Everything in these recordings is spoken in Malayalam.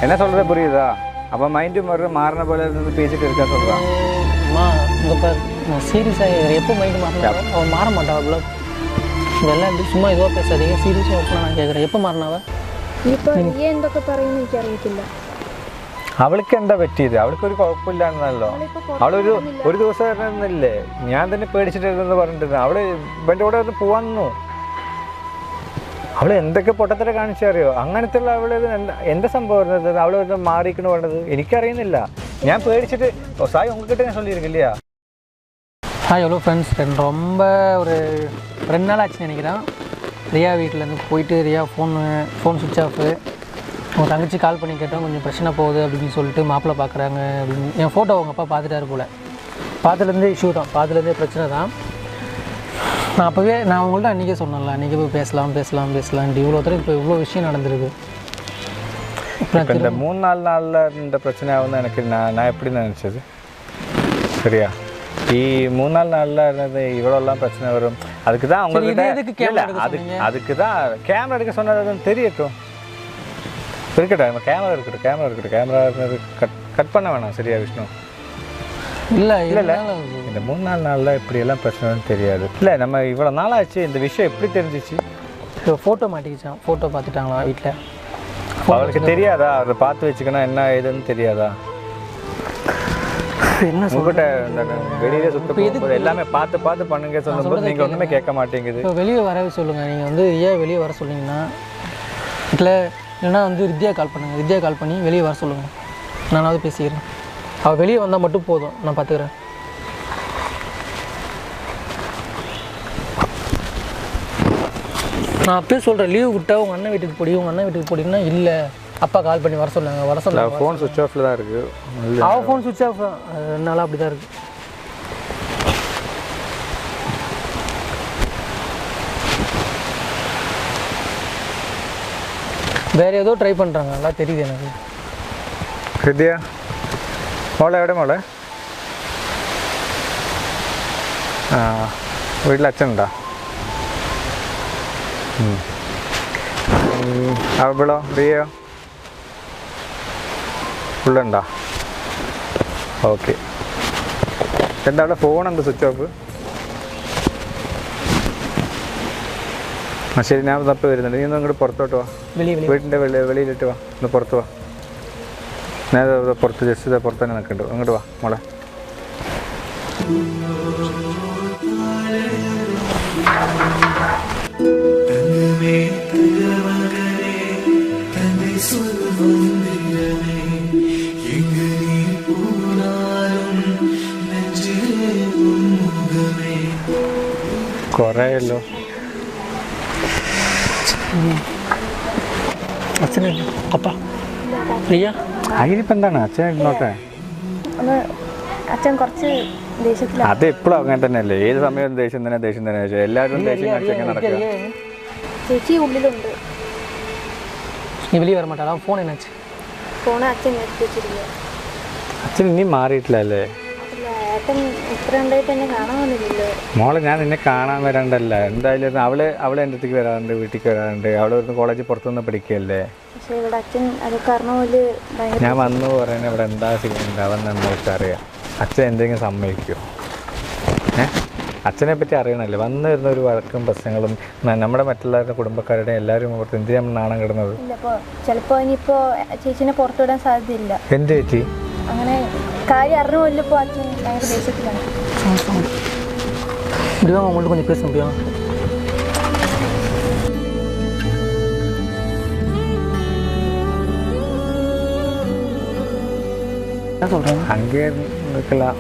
என்ன சொல்றது புரியுதா? அப்போ மைண்டு மாறின போல இருந்து பேசிட்டு இருக்கா சொல்கிறான். அம்மா இங்கே பாரு, நான் சீரியஸாக எப்போ மைண்டு மாறினா அவன் மாற மாட்டான். அவ்வளோ இதெல்லாம் எப்படி சும்மா இதுவாக பேசாதீங்க, சீரியஸாக ஓப்பனாக நான் கேட்குறேன். எப்போ മാറണവ? ഇപ്പോൾ നീ എന്തൊക്കെ പറയുമെന്ന് എനിക്കറിയത്തില്ല. അവൾക്ക് എന്താ പറ്റിയത്? അവൾക്കൊരു കുഴപ്പമില്ലാന്നല്ലോ. അവളൊരു ദിവസം ഇരുന്നില്ലേ, ഞാൻ തന്നെ പേടിച്ചിട്ടിരുന്നെന്ന് പറഞ്ഞിട്ട് അവള് ഇവൻ്റെ കൂടെ ഒന്ന് പോവാന്നു. അവൾ എന്തൊക്കെ പൊട്ടത്തര കാണിച്ചറിയോ? അങ്ങനത്തെ ഉള്ള അവള് എന്താ സംഭവം വരുന്നത്? അവള് മാറിക്കണ പറഞ്ഞത് എനിക്കറിയുന്നില്ല. ഞാൻ பேடிச்சிட்டு சாய் உங்ககிட்ட நான் சொல்லியிருக்கேன் இல்லையா? ஹாய் ஹலோ ஃப்ரெண்ட்ஸ், ரொம்ப ஒரு 2 நாள் ஆச்சு நினைக்கிறேன். ரியா வீட்டிலேருந்து போயிட்டு ரியா ஃபோன் சுவிட்ச் ஆஃபு. அவங்க தங்கச்சி கால் பண்ணி கேட்டோம், கொஞ்சம் பிரச்சனை போகுது அப்படின்னு சொல்லிட்டு மாப்பிள்ளை பார்க்குறாங்க அப்படின்னு. என் ஃபோட்டோ அவங்க அப்பா பார்த்துட்டாரு போல். பார்த்துலேருந்தே இஷ்யூ தான், பார்த்துலேருந்தே பிரச்சனை தான். நான் உங்கள்கிட்ட அன்றைக்கே சொன்னேன்ல, அன்றைக்கி போய் பேசலாம்ட்டு இவ்வளோ தடவை இப்போ இவ்வளோ விஷயம் நடந்திருக்கு. இப்போ இந்த 3-4 நாளில் இந்த பிரச்சனை ஆகுதுன்னு எனக்கு நான் எப்படி நினச்சது சரியா? 3-4 நாளில் இருந்தது இவ்வளோலாம் பிரச்சனை வரும். அதுக்கு தான் அவங்கக்கிட்ட அதுக்கு தான் கேமரா எடுக்க சொன்னது தெரியட்டும். இருக்கட்டும், கேமரா இருக்கட்டும். கேமரா கட் பண்ண வேணாம் சரியா விஷ்ணு? இல்லை இந்த 3-4 நாளில் இப்படியெல்லாம் பிரச்சனைன்னு தெரியாது. இல்லை நம்ம இவ்வளோ நாளாச்சு, இந்த விஷயம் எப்படி தெரிஞ்சிச்சு? ஃபோட்டோ மாட்டிக்கிச்சான், ஃபோட்டோ பார்த்துட்டாங்களா வீட்டில்? அவளுக்கு தெரியாதா? அதை பார்த்து வச்சுக்கணும் என்ன ஏதுன்னு தெரியாதா? என்ன உங்ககிட்ட வெளியில சுத்த எல்லாமே பார்த்து பண்ணுங்க சொல்லும்போது நீங்கள் ஒன்றுமே கேட்க மாட்டேங்குது. இப்போ வெளியே வரவே சொல்லுங்கள். நீங்கள் வந்து ஏன் வெளியே வர சொன்னீங்கன்னா வீட்டில் இல்லைன்னா வந்து வித்யா கால் பண்ணுங்கள். வித்யா கால் பண்ணி வெளியே வர சொல்லுங்கள், நானாவது பேசிக்கிறேன். அவள் வெளியே வந்தால் மட்டும் போதும், நான் பார்த்துக்கிறேன். நான் அப்பயே சொல்கிறேன், லீவ் விட்டா உங்கள் அண்ணன் வீட்டுக்கு போடிங்கன்னா இல்லை, அப்பா கால் பண்ணி வர சொன்னாங்க. ஃபோன் சுவிட்ச் ஆஃபில் தான் இருக்குது. அவள் ஃபோன் சுவிட்ச் ஆஃப் தான், 2 நாளாக அப்படி தான் இருக்குது. வேறு ஏதோ ட்ரை பண்ணுறாங்க, நல்லா தெரியுது எனக்கு. வித்யா എവിടെ മോളെ? വീട്ടിൽ അച്ഛനുണ്ടോ? അവളോ റിയോ ഉള്ളുണ്ടോ? ഓക്കെ. എന്താ അവിടെ ഫോൺ എന്ത് സ്വിച്ച് ഓഫ്? ശരി, ഞാൻ തപ്പ് വരുന്നുണ്ട്. നീ ഒന്ന് ഇങ്ങോട്ട് പുറത്തോട്ട് വാ, വീട്ടിൻ്റെ വെളിയിലിട്ട് വാ, ഒന്ന് പുറത്ത് വാ. ഞാൻ പുറത്ത് ജസ്റ്റ് പുറത്ത് തന്നെ നിൽക്കുന്നുണ്ട്. അങ്ങോട്ട് വാ മോളെ. കുറേയല്ലോ. അച്ഛനല്ലേ അപ്പ പ്രിയ? അതിനിപ്പോൾ എന്താണ്, അച്ഛൻ ഇരുന്നോട്ടെ. അച്ഛൻ കുറച്ച് ദേഷ്യത്തിലാണ്. അത് എപ്പോഴും അങ്ങനെ തന്നെയല്ലേ, ഏത് സമയവും ദേഷ്യം തന്നെ. എല്ലാവരും ദേഷ്യം കാണിച്ചൊക്കെ നടക്കുക. ചേച്ചി ഉള്ളിലുണ്ട്. നീ വെളിയിൽ വര മാട്ടാ? ഫോൺ എന്നാச்சு? ഫോൺ അച്ഛൻ എടുത്ത് വെച്ചിരുന്നു. അച്ഛൻ ഇനി മാറിയിട്ടില്ലല്ലേ? ഏട്ടൻ ഇത്ര ഉണ്ടായിട്ട് എന്നെ കാണാൻ വന്നില്ലല്ലോ. മോളെ, ഞാൻ നിന്നെ കാണാൻ വരാണ്ടല്ല. എന്തായാലും അവള് എൻ്റെ അടുത്തേക്ക് വരാറുണ്ട്, വീട്ടിലേക്ക് വരാറുണ്ട്. അവൾ ഇവിടുന്ന് കോളേജിൽ പുറത്തുനിന്ന് പഠിക്കുകയല്ലേ. പക്ഷേ ഇവിടെ അച്ഛൻ അത് കാരണം പോലെ ഞാൻ വന്നു പറയുന്നത് ഇവിടെ എന്താ ഉണ്ടാവുന്ന എന്താ അറിയാം. അച്ഛൻ എന്തെങ്കിലും സമ്മതിക്കുമോ? അച്ഛനെ പറ്റി അറിയണമല്ലേ. വന്നു വരുന്ന ഒരു വഴക്കും പ്രശ്നങ്ങളും നമ്മുടെ മറ്റുള്ളവരുടെ കുടുംബക്കാരുടെ എല്ലാവരും പുറത്ത് എന്ത് നമ്മൾ നാണം കിടന്നത്. ചിലപ്പോൾ ഇനിയിപ്പോൾ ചേച്ചിനെ പുറത്തുവിടാൻ സാധ്യതയില്ല. എന്ത് ചേച്ചി? അങ്ങനെ കാര്യം അറിഞ്ഞ പോലെ ഇപ്പോൾ അച്ഛൻ ഭയങ്കര ദേഷ്യത്തിലാണ്. അങ്ങോട്ട് கொஞ்சம் பேச முடியும்? என்ன சொல்கிறேன்? அங்கே இருக்கலாம்.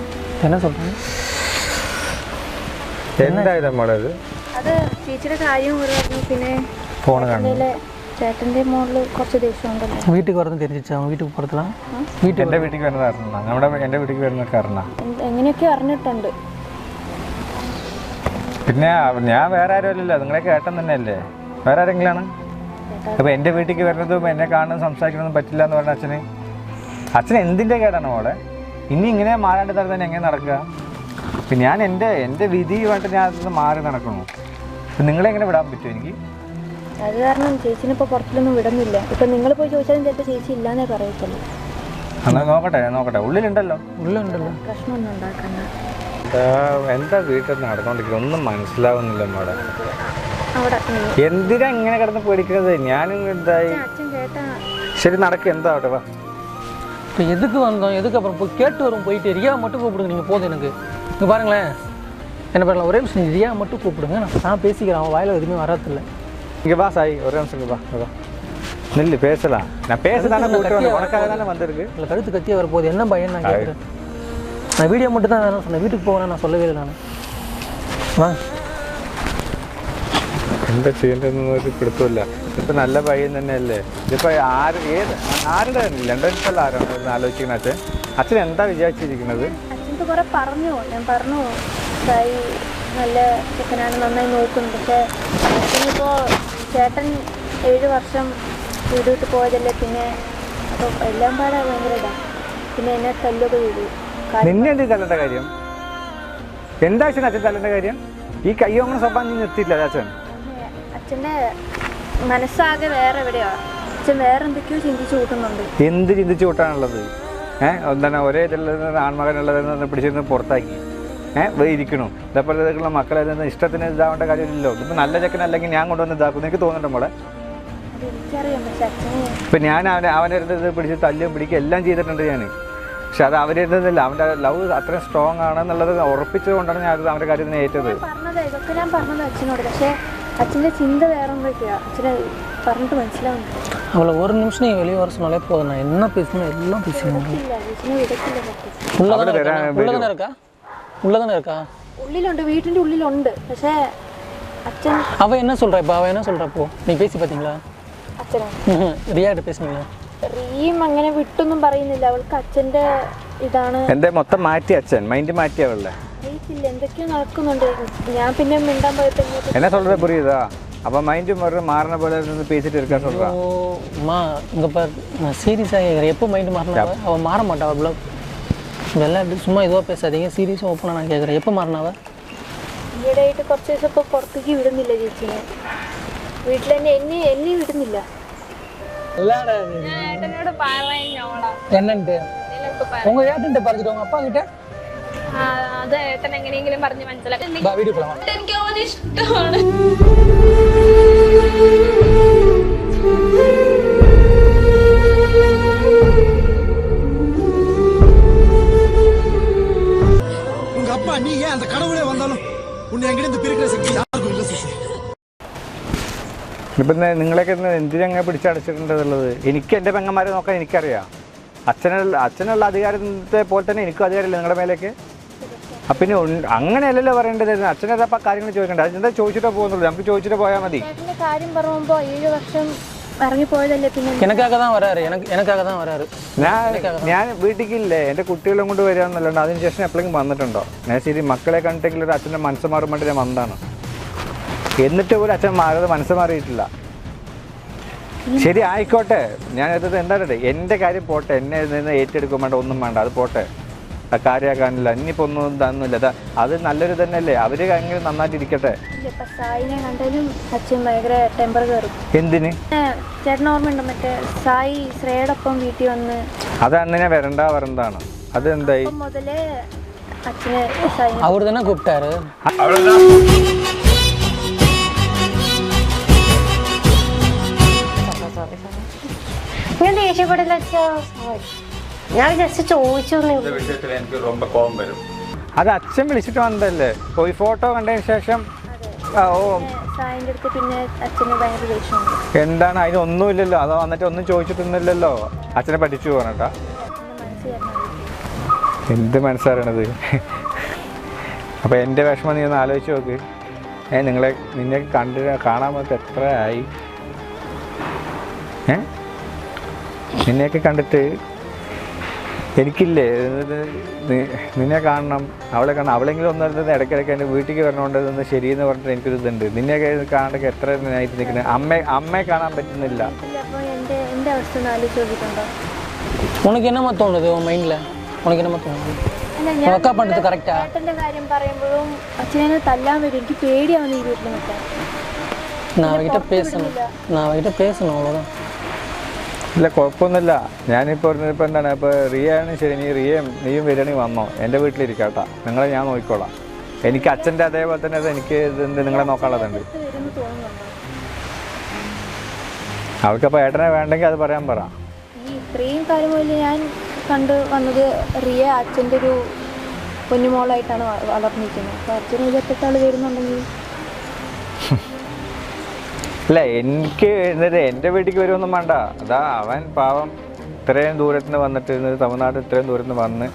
என்ன சொல்கிறேன்? എന്തായാലും മോളെ അത് ചേച്ചിയുടെ കാര്യം പറഞ്ഞു. പിന്നെ ഫോൺ കാണുന്നു. ചേട്ടൻ്റെ മോളിൽ കുറച്ച് ദേഷ്യം ഉണ്ടല്ലോ. വീട്ടിൽ വരുന്ന തിരിച്ചാ വീട്ടിൽ പുറത്തலாம்? എൻ്റെ വീട്ടിൽ വരുന്നത് അറിഞ്ഞ എൻ്റെ വീട്ടിൽ വരുന്നൊക്കെ അറിഞ്ഞ എങ്ങനെയൊക്കെ അറിഞ്ഞിട്ടുണ്ട്. പിന്നെ ഞാൻ വേറെ ആരും അല്ലല്ലോ, നിങ്ങളെ ഏട്ടൻ തന്നെയല്ലേ. വേറെ ആരെങ്കിലാണ്? അപ്പോൾ എൻ്റെ വീട്ടിലേക്ക് വരുന്നതും എന്നെ കാണുന്നതും സംസാരിക്കുന്നതും പറ്റില്ല എന്ന് പറഞ്ഞ അച്ഛൻ എന്തിൻ്റെ കേടാണ് മോളെ? ഇനി ഇങ്ങനെ മാറാണ്ട് തന്നെ എങ്ങനെ നടക്കുക? പിന്നെ ഞാൻ എൻ്റെ വിധിയുമായിട്ട് ഞാൻ അതിൽ നിന്ന് മാറി നടക്കണു. അപ്പം നിങ്ങളെങ്ങനെ വിടാൻ പറ്റുമോ എനിക്ക്? അത് കാരണം ചേച്ചിനെ ഇപ്പോൾ പുറത്തിലൊന്നും വിടുന്നില്ല. ഇപ്പം നിങ്ങൾ പോയി ചോദിച്ചാലും ചിലപ്പോൾ ചേച്ചി ഇല്ലാന്നേ പറയത്തുള്ളൂ. എന്നാൽ നോക്കട്ടെ ഉള്ളിലുണ്ടല്ലോ. പ്രശ്നമൊന്നും ഉണ്ടാക്കണ്ട. എന്താ വീട്ടിൽ നടന്നുകൊണ്ടിരിക്കുന്നത് ഒന്നും മനസ്സിലാവുന്നില്ല മോളെ. അവിടെ എന്തിനാ ഇങ്ങനെ കിടന്ന് പേടിക്കുന്നത്? ഞാനും എന്തായി. അച്ഛൻ കേട്ടാ சரி நடக்கு எந்த ஆட்டோ வா. இப்போ எதுக்கு வந்தோம், எதுக்கு அப்புறம் போய் கேட்டு வரும், போயிட்டு ரியா மட்டும் கூப்பிடுங்க. நீங்கள் போதும் எனக்கு இங்கே பாருங்களேன், என்ன பண்ணலாம், ஒரே நிமிஷம் ரியா மட்டும் கூப்பிடுங்க, நான் பேசிக்கிறேன், அவன் வாயில் எதுவுமே வரதில்லை. இங்கே வா சாய், ஒரே நிமிஷம் வா வா நில்லு பேசலாம். நான் பேசதானே கூப்பிட்டு உனக்காக தானே வந்திருக்கு. இல்லை கழுத்து கத்தியே வரப்போகுது, என்ன பையன் நான் கேட்குறேன். நான் வீடியோ மட்டும் தான் வேணும் சொன்னேன், வீட்டுக்கு போவேன் நான் சொல்லவே இல்லை. நான் வா എന്താ ചെയ്യേണ്ടതെന്ന് ഒരു പിടുത്തമില്ല. ഇതിപ്പോൾ നല്ല പയ്യൻ തന്നെയല്ലേ. ഇതിപ്പോൾ ആരുടെ ലണ്ടനിൽ ആരാണ് ആലോചിക്കുന്നത്? അച്ഛൻ എന്താ വിചാരിച്ചിരിക്കുന്നത്? അച്ഛനക്ക് കുറെ പറഞ്ഞു, ഞാൻ പറഞ്ഞു സായി നല്ല ചെക്കനാണ്, നന്നായി നോക്കുന്നു. പക്ഷേ അച്ഛനിപ്പോൾ ചേട്ടൻ 7 വർഷം വീട് വിട്ട് പോയതല്ലേ, പിന്നെ അപ്പോൾ എല്ലാം പാടെ ഭയങ്കര ഇതാണ്. പിന്നെ എന്നെ തല്ലൊക്കെ വീട്. നിന്നെ എന്ത് തല്ലേണ്ട കാര്യം? എന്താ അച്ഛൻ തല്ലേണ്ട കാര്യം? ഈ കയ്യോങ്ങനെ സ്വഭാവം നീ നിർത്തിയില്ല അച്ഛൻ. അച്ഛൻ്റെ മനസ്സാകെ വേറെ എവിടെയാണ്. അച്ഛൻ വേറെ എന്തൊക്കെയോ ചിന്തിച്ചു കൂട്ടുന്നുണ്ട്. എന്ത് ചിന്തിച്ചു കൂട്ടാനുള്ളത്? എന്താണ് ഒരേ ഇതിലുള്ളത് ആൺമകനുള്ളതെന്ന് പിടിച്ചിരുന്ന് പുറത്താക്കി ഇരിക്കണു. ഇതേപോലെ മക്കളെ ഇഷ്ടത്തിന് ഇതാവേണ്ട കാര്യമില്ലല്ലോ. ഇതിപ്പോൾ നല്ല ചെക്കനല്ലെങ്കിൽ ഞാൻ കൊണ്ടുവന്ന് ഇതാക്കും. എനിക്ക് തോന്നുന്നുണ്ട് മോളെ. എനിക്കറിയാം, പക്ഷെ അച്ഛന് ഇപ്പം ഞാൻ അവൻ്റെ അടുത്ത് പിടിച്ച് തല്ലും പിടിക്കുക എല്ലാം ചെയ്തിട്ടുണ്ട് ഞാൻ. പക്ഷെ അത് അവരുടേതല്ല, അവൻ്റെ ലവ് അത്രയും സ്ട്രോങ് ആണെന്നുള്ളത് ഉറപ്പിച്ചത് കൊണ്ടാണ് ഞാൻ അവൻ്റെ കാര്യത്തിന് ഏറ്റത്. ഇതൊക്കെ ഞാൻ പറഞ്ഞത് അച്ഛനോട്. പക്ഷേ അച്ഛൻ്റെ ചിന്ത വേറെ ഒന്നൊക്കെയാണ്. അച്ഛനെ പറഞ്ഞിട്ട് മനസ്സിലാവുന്നു. அவளை ஒரு நிமிஷம் நீ வெளியே வர சொன்னாலே போதும், நான் என்ன பேசணும் எல்லாம் பேசுவேன். உள்ளதானே இருக்கா? ഉള്ളിലുണ്ട്, വീട്ടിൻ്റെ ഉള്ളിലുണ്ട്. പക്ഷേ അച്ഛൻ அவ என்ன சொல்றா இப்போ? அவ என்ன சொல்றா இப்போ? நீ பேசி பார்த்தீங்களா? അച്ഛനോ റിയായിട്ട് പേசுனீங்களா? റീം അങ്ങനെ വിട്ടൊന്നും പറയുന്നില്ല. അവൾക്ക് അച്ഛൻ്റെ ഇതാണ്. എൻ്റെ മൊത്തം മാറ്റി അച്ഛൻ, മൈൻഡ് മാറ്റി അവളുടെ. അറിയത്തില്ല, എന്തൊക്കെയോ നടക്കുന്നുണ്ട്. ഞാൻ പിന്നെ മിണ്ടാൻ പോയപ്പോൾ என்ன சொல்றது புரியுதா? அப்போ மைண்டு மாறின போல இருந்து பேசிட்டு இருக்கா சொல்றா. அம்மா இங்கே பார், நான் சீரியஸாக கேட்குறேன். எப்போ மைண்டு மாறினாவ? அவள் மாற மாட்டாள். அவ்வளோ இதெல்லாம் எப்படி சும்மா இதுவாக பேசாதீங்க, சீரியஸாக ஓப்பனாக நான் கேட்குறேன். எப்போ മാറണവ? ഈയിടെയായിട്ട് കുറച്ച് ദിവസം ഇപ്പോൾ പുറത്തേക്ക് വിടുന്നില്ല ചേച്ചിനെ. വീട്ടിൽ തന്നെ എന്നെ വിടുന്നില്ല. என்னன்ட்டு உங்க ஏட்டன்ட்ட பார்த்துட்டு உங்க அப்பா கிட்ட അത് ഏട്ടൻ എങ്ങനെയെങ്കിലും പറഞ്ഞ് മനസ്സിലാക്കി. வீடியோ போலாம். എനിക്ക് അവനെ ഇഷ്ടമാണ്. உங்க அப்பா நீ ஏன் அந்த கடவுளே வந்தாலும் உன்னை எங்கிருந்து பிரிக்கிற சக்தி யாருக்கும் இல்லை சுஷி. ഇപ്പം നിങ്ങളൊക്കെ എന്തിനങ്ങനെ പിടിച്ചടച്ചിട്ടുണ്ടെന്നുള്ളത് എനിക്ക് എൻ്റെ പെങ്ങന്മാരെ നോക്കാൻ എനിക്കറിയാം. അച്ഛനുള്ള അധികാരത്തെ പോലെ തന്നെ എനിക്കും അധികാരമില്ല നിങ്ങളുടെ മേലേക്ക്. അപ്പം പിന്നെ അങ്ങനെയല്ലല്ലോ പറയേണ്ടത്. അച്ഛനത് അപ്പം കാര്യങ്ങൾ ചോദിക്കണ്ട. അതെന്താ ചോദിച്ചിട്ടേ പോകുന്നുള്ളൂ, നമുക്ക് ചോദിച്ചിട്ട് പോയാൽ മതി. കാര്യം പറയുമ്പോൾ 7 വർഷം ഇറങ്ങിപ്പോയതല്ലേ. പിന്നെ எனக்காக தான் வராரு. ഞാൻ വീട്ടിലേക്കില്ലേ, എൻ്റെ കുട്ടികളും കൊണ്ട് വരികയെന്നല്ലാണ്ട് അതിനുശേഷം എപ്പോഴെങ്കിലും വന്നിട്ടുണ്ടോ? ഞാൻ ശരി മക്കളെ കണ്ടിട്ടെങ്കിലും ഒരു അച്ഛൻ്റെ മനസ്സ് മാറും വേണ്ടി ഞാൻ വന്നതാണ്. എന്നിട്ട് പോലും അച്ഛൻ മാറാതെ മനസ്സ് മാറിയിട്ടില്ല. ശരി ആയിക്കോട്ടെ, ഞാനത് എന്താ പറയുക, എൻ്റെ കാര്യം പോട്ടെ, എന്നെ നിന്ന് ഏറ്റെടുക്കാൻ വേണ്ട ഒന്നും വേണ്ട, അത് പോട്ടെ, ആ കാര്യമാക്കാനില്ല. ഇനിയിപ്പോൾ ഒന്നും തന്നില്ല. അത് നല്ലൊരു തന്നെയല്ലേ, അവർ അങ്ങനെ നന്നായിട്ടിരിക്കട്ടെ. സായിനെ കണ്ടാലും അച്ഛൻ ഭയങ്കര ടെമ്പർ കയറും. എന്തിന്? ചേട്ടൻ ഓർമ്മയുണ്ടോ മറ്റേ സായി ശ്രേയോടൊപ്പം വീട്ടിൽ വന്ന്? അത് അന്ന് ഞാൻ വരണ്ടാണ്. അത് എന്തായി? മുതലേ അച്ഛനെ സായി அவர் தானே கூப்பிட்டாரு. ഞാൻ ദേഷ്യപ്പെടില്ല അച്ഛാ, ഞാൻ ജസ്റ്റ് ചോദിച്ചു. എനിക്ക് ரொம்ப കോപം വരും. അത് അച്ഛൻ വിളിച്ചിട്ട് വന്നതല്ലേ, പോയി ഫോട്ടോ കണ്ടതിന് ശേഷം സായിൻ്റെ അടുത്ത് പിന്നെ അച്ഛന് ഭയങ്കര ദേഷ്യമുണ്ട്. എന്താണ് അതിനൊന്നുമില്ലല്ലോ. അതോ വന്നിട്ട് ഒന്നും ചോദിച്ചിട്ടൊന്നുമില്ലല്ലോ. അച്ഛനെ പഠിച്ചു പോകണട്ടാ. എന്ത് മനസ്സറിയണത്? അപ്പോൾ എൻ്റെ വിഷമം നീ ഒന്ന് ആലോചിച്ച് നോക്ക്. നിന്നെ കാണാൻ പറ്റും എത്ര ആയി? നിന്നെയൊക്കെ കണ്ടിട്ട് എനിക്കില്ലേ നിന്നെ കാണണം, അവളെ കാണണം. അവളെങ്കിലും ഒന്നും ഇടയ്ക്കിടയ്ക്ക് എൻ്റെ വീട്ടിലേക്ക് വരണോണ്ടതൊന്ന് ശരിയെന്ന് പറഞ്ഞിട്ട് എനിക്കൊരു ഇതുണ്ട്. നിന്നെയൊക്കെ കാണാണ്ടൊക്കെ എത്ര ആയിട്ട് നിൽക്കുന്നത്. അമ്മയെ കാണാൻ പറ്റുന്നില്ല. എൻ്റെ അവസ്ഥ ഒന്ന് ആലോചിച്ച് നോക്കിയിട്ടുണ്ടോ? உனக்கு என்னமா தோணுது உன் மைண்டில்? உனக்கு என்னமா தோணுது? അക്ക പണ്ടത് കറക്റ്റാ? ഏട്ടൻ്റെ കാര്യം പറയുമ്പോഴും അച്ഛനെ തല്ലാൻ വരും. എനിക്ക് പേടിയാവുന്നു ഈ വീട്ടിൽ നിൽക്കാൻ. நான் அவகிட்ட பேசணும் அவ்வளோதான். ഇല്ല കുഴപ്പമൊന്നുമില്ല. ഞാനിപ്പോൾ ഇപ്പോൾ എന്താണ് ഇപ്പോൾ റിയയാണ് ശരി, നീയും വരികയാണെങ്കിൽ വന്നോ, എൻ്റെ വീട്ടിലിരിക്കാട്ടോ, നിങ്ങളെ ഞാൻ നോക്കിക്കോളാം. എനിക്ക് അച്ഛൻ്റെ അതേപോലെ തന്നെ എനിക്ക് ഇതെന്ത് നിങ്ങളെ നോക്കാനുള്ളതുണ്ട്. അവർക്കപ്പോൾ ഏട്ടനെ വേണ്ടെങ്കിൽ അത് പറയാൻ പറ. ഈ ഇത്രയും കാലം മുതൽ ഞാൻ കണ്ടു വന്നത് റിയ അച്ഛൻ്റെ ഒരു പൊന്നുമോളായിട്ടാണ് വളർന്നിരിക്കുന്നത്. അപ്പോൾ അച്ഛന് വിധപ്പെട്ട ആൾ വരുന്നുണ്ടെങ്കിൽ അല്ല, എനിക്ക് എന്നിട്ട് എൻ്റെ വീട്ടിലേക്ക് വരുമൊന്നും വേണ്ട. അതാ അവൻ പാവം ഇത്രയും ദൂരത്ത് നിന്ന് വന്നിട്ടിരുന്നത്, തമിഴ്നാട് ഇത്രയും ദൂരത്ത് നിന്ന് വന്ന്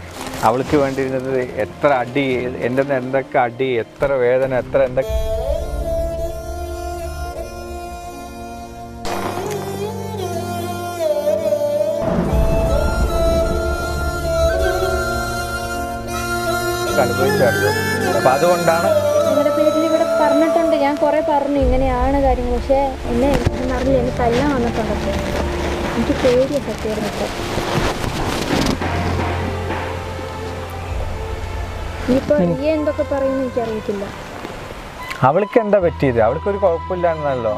അവൾക്ക് വേണ്ടിയിരുന്നത് എത്ര അടി, എൻ്റെ എന്തൊക്കെ അടി, എത്ര വേദന, എത്ര എന്തൊക്കെ അനുഭവിച്ചായിരുന്നു. അപ്പം അതുകൊണ്ടാണ് നിങ്ങളുടെ പേരിൽ ഇവിടെ പറഞ്ഞിട്ടുണ്ട്, ഞാൻ കുറേ പറഞ്ഞു ഇങ്ങനെയാണ് കാര്യങ്ങൾ. പക്ഷേ എന്നെ എന്നറിഞ്ഞില്ല, എനിക്ക് തല്ലാൻ വന്നിട്ടുണ്ടല്ലോ. എനിക്ക് പേടിയ സത്യമായിരുന്നു. ഇനിയിപ്പോൾ റിയ എന്തൊക്കെ പറയുമെന്ന് എനിക്കറിയത്തില്ല. അവൾക്ക് എന്താ പറ്റിയത്? അവൾക്കൊരു കുഴപ്പമില്ലാന്നല്ലോ.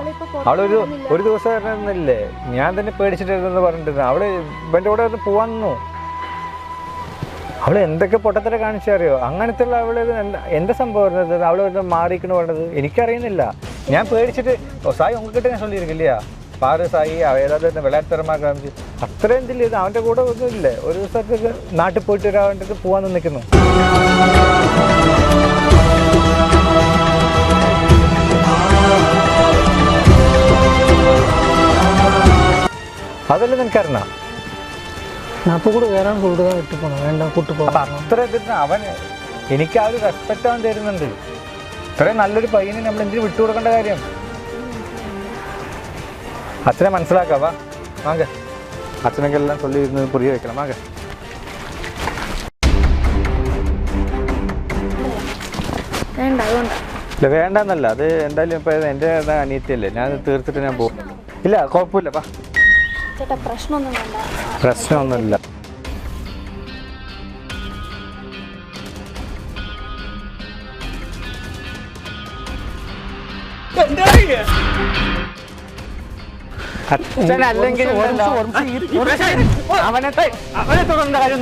ഒരു ദിവസം വരുന്നില്ലേ, ഞാൻ തന്നെ പേടിച്ചിട്ടിരുന്നെന്ന് പറഞ്ഞിരുന്നു. അവള് ഇവൻ്റെ കൂടെ ഒന്ന് പോവാന്നു. അവൾ എന്തൊക്കെ പൊട്ടത്തര കാണിച്ചറിയോ? അങ്ങനത്തെ ഉള്ള അവള് എന്താ സംഭവം വരുന്നത്? അവള് മാറിക്കണ പറഞ്ഞത് എനിക്കറിയുന്നില്ല. ഞാൻ പേടിച്ചിട്ട് സായി ഉங்ககிட்ட ഞാൻ சொல்லியிருക്കില്ല, പാറ് സായി ഏതാണ്ട് വിളയാത്തരമാ കാണിച്ച് അത്രയും ഇതില്ല. അവൻ്റെ കൂടെ ഒന്നും ഇല്ലേ, ഒരു ദിവസത്തേക്ക് നാട്ടിൽ പോയിട്ട് ഒരാളുടെ പോവാൻ നിൽക്കുന്നു. അതല്ലേ നിനക്കറിയണം. நான் இப்போ கூட வேறான்னு சொல்லிட்டு தான் விட்டு போனேன், வேண்டாம் கூட்டு അപ്പം போகிறேன். അത്ര ഇതിന് അവൻ എനിക്ക് ആ ഒരു റെസ്പെക്റ്റ് അവൻ തരുന്നുണ്ട്. ഇത്രയും നല്ലൊരു പയ്യനെ നമ്മൾ എന്തിനു വിട്ടുകൊടുക്കേണ്ട കാര്യം? അച്ഛനെ മനസ്സിലാക്കാം. വാ വാങ്ക, അച്ഛനൊക്കെ എല്ലാം ചൊല്ലിയിരുന്നത് പുറിയ വെക്കണം. വാങ്ക. വേണ്ട, അതുകൊണ്ട് ഇല്ല വേണ്ടെന്നല്ല, അത് എന്തായാലും ഇപ്പം എൻ്റെ അനിയത്തിയല്ലേ, ഞാൻ തീർത്തിട്ട് ഞാൻ പോകും. ഇല്ല കുഴപ്പമില്ല, വാ. ചേട്ടാ പ്രശ്നമൊന്നും വേണ്ട. പ്രശ്നമൊന്നുമില്ല. അച്ഛൻ അല്ലെങ്കിൽ അവനെ തുടർന്ന കാര്യം